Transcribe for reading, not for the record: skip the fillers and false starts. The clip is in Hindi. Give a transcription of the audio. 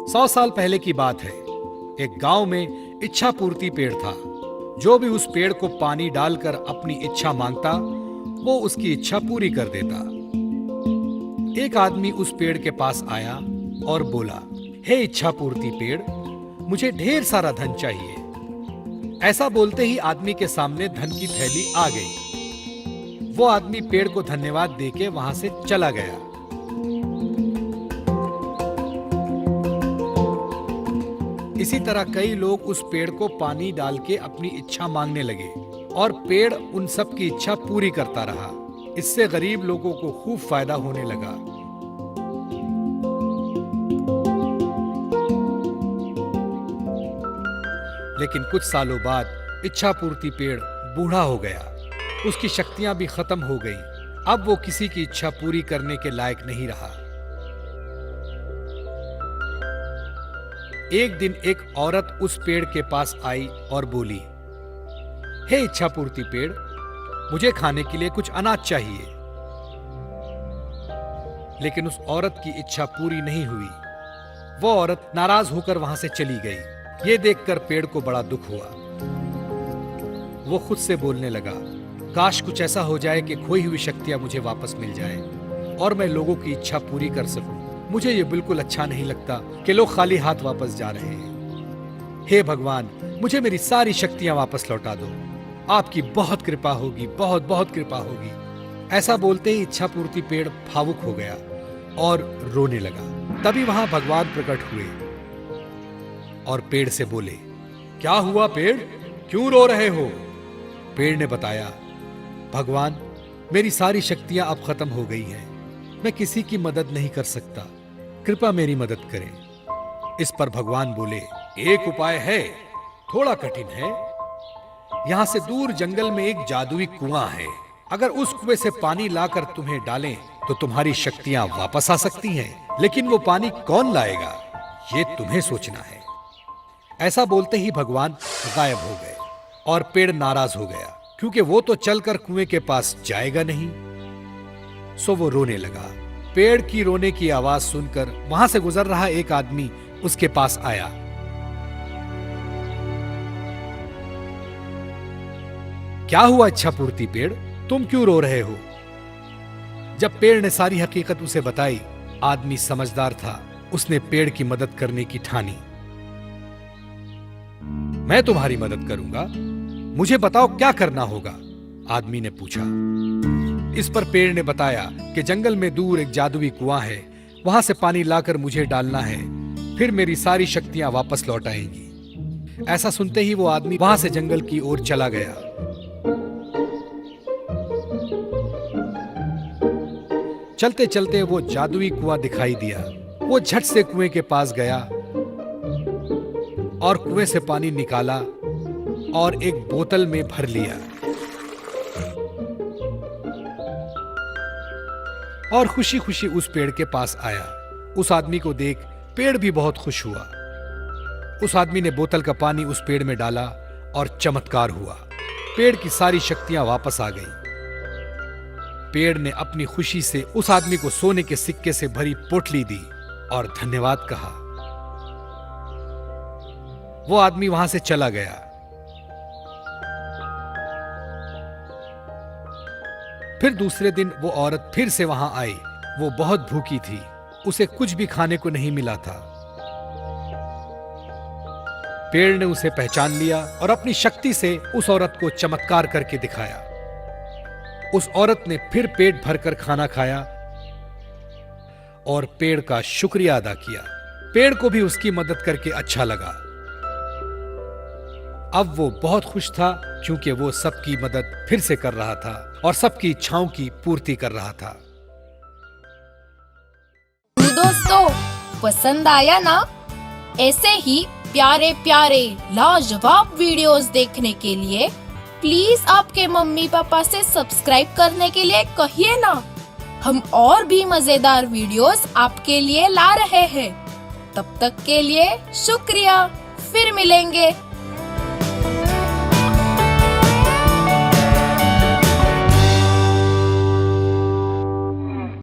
100 साल पहले की बात है। एक गांव में इच्छा पूर्ति पेड़ था। जो भी उस पेड़ को पानी डालकर अपनी इच्छा मांगता, वो उसकी इच्छा पूरी कर देता। एक आदमी उस पेड़ के पास आया और बोला, हे इच्छा पूर्ति पेड़, मुझे ढेर सारा धन चाहिए। ऐसा बोलते ही आदमी के सामने धन की थैली आ गई। वो आदमी पेड़ को धन्यवाद देके वहां से चला गया। इसी तरह कई लोग उस पेड़ को पानी डाल के अपनी इच्छा मांगने लगे और पेड़ उन सब की इच्छा पूरी करता रहा। इससे गरीब लोगों को खूब फायदा होने लगा। लेकिन कुछ सालों बाद इच्छा पूर्ति पेड़ बूढ़ा हो गया। उसकी शक्तियां भी खत्म हो गईं। अब वो किसी की इच्छा पूरी करने के लायक नहीं रहा। एक दिन एक औरत उस पेड़ के पास आई और बोली, हे इच्छा पूर्ति पेड़, मुझे खाने के लिए कुछ अनाज चाहिए। लेकिन उस औरत की इच्छा पूरी नहीं हुई। वो औरत नाराज होकर वहां से चली गई। ये देखकर पेड़ को बड़ा दुख हुआ। वो खुद से बोलने लगा, काश कुछ ऐसा हो जाए कि खोई हुई शक्तियां मुझे वापस मिल जाए और मैं लोगों की इच्छा पूरी कर सकूं। मुझे ये बिल्कुल अच्छा नहीं लगता कि लोग खाली हाथ वापस जा रहे हैं। हे भगवान, मुझे मेरी सारी शक्तियां वापस लौटा दो। आपकी बहुत कृपा होगी, बहुत बहुत कृपा होगी। ऐसा बोलते ही इच्छा पूर्ति पेड़ भावुक हो गया और रोने लगा। तभी वहां भगवान प्रकट हुए और पेड़ से बोले, क्या हुआ पेड़, क्यों रो रहे हो? पेड़ ने बताया, भगवान, मेरी सारी शक्तियां अब खत्म हो गई हैं। मैं किसी की मदद नहीं कर सकता, कृपया मेरी मदद करें। इस पर भगवान बोले, एक उपाय है, थोड़ा कठिन है। यहां से दूर जंगल में एक जादुई कुआं है। अगर उस कुएं से पानी लाकर तुम्हें डालें तो तुम्हारी शक्तियां वापस आ सकती हैं। लेकिन वो पानी कौन लाएगा, ये तुम्हें सोचना है। ऐसा बोलते ही भगवान गायब हो गए और पेड़ नाराज हो गया, क्योंकि वो तो चलकर कुएं के पास जाएगा नहीं। सो वो रोने लगा। पेड़ की रोने की आवाज सुनकर वहां से गुजर रहा एक आदमी उसके पास आया। क्या हुआ इच्छा पूर्ति पेड़, तुम क्यों रो रहे हो? जब पेड़ ने सारी हकीकत उसे बताई, आदमी समझदार था। उसने पेड़ की मदद करने की ठानी। मैं तुम्हारी मदद करूंगा, मुझे बताओ क्या करना होगा? आदमी ने पूछा। इस पर पेड़ ने बताया कि जंगल में दूर एक जादुई कुआं है, वहां से पानी लाकर मुझे डालना है, फिर मेरी सारी शक्तियां वापस लौट आएंगी। ऐसा सुनते ही वो आदमी वहां से जंगल की ओर चला गया। चलते चलते वो जादुई कुआं दिखाई दिया। वो झट से कुएं के पास गया और कुएं से पानी निकाला और एक बोतल में भर लिया और खुशी खुशी उस पेड़ के पास आया। उस आदमी को देख पेड़ भी बहुत खुश हुआ। उस आदमी ने बोतल का पानी उस पेड़ में डाला और चमत्कार हुआ। पेड़ की सारी शक्तियां वापस आ गईं। पेड़ ने अपनी खुशी से उस आदमी को सोने के सिक्के से भरी पोटली दी और धन्यवाद कहा। वो आदमी वहां से चला गया। फिर दूसरे दिन वो औरत फिर से वहां आई। वो बहुत भूखी थी, उसे कुछ भी खाने को नहीं मिला था। पेड़ ने उसे पहचान लिया और अपनी शक्ति से उस औरत को चमत्कार करके दिखाया। उस औरत ने फिर पेट भरकर खाना खाया और पेड़ का शुक्रिया अदा किया। पेड़ को भी उसकी मदद करके अच्छा लगा। अब वो बहुत खुश था, क्योंकि वो सबकी मदद फिर से कर रहा था और सबकी इच्छाओं की पूर्ति कर रहा था। दोस्तों, पसंद आया ना? ऐसे ही प्यारे प्यारे लाजवाब वीडियोस देखने के लिए प्लीज आपके मम्मी पापा से सब्सक्राइब करने के लिए कहिए ना। हम और भी मजेदार वीडियोस आपके लिए ला रहे हैं। तब तक के लिए शुक्रिया। फिर मिलेंगे।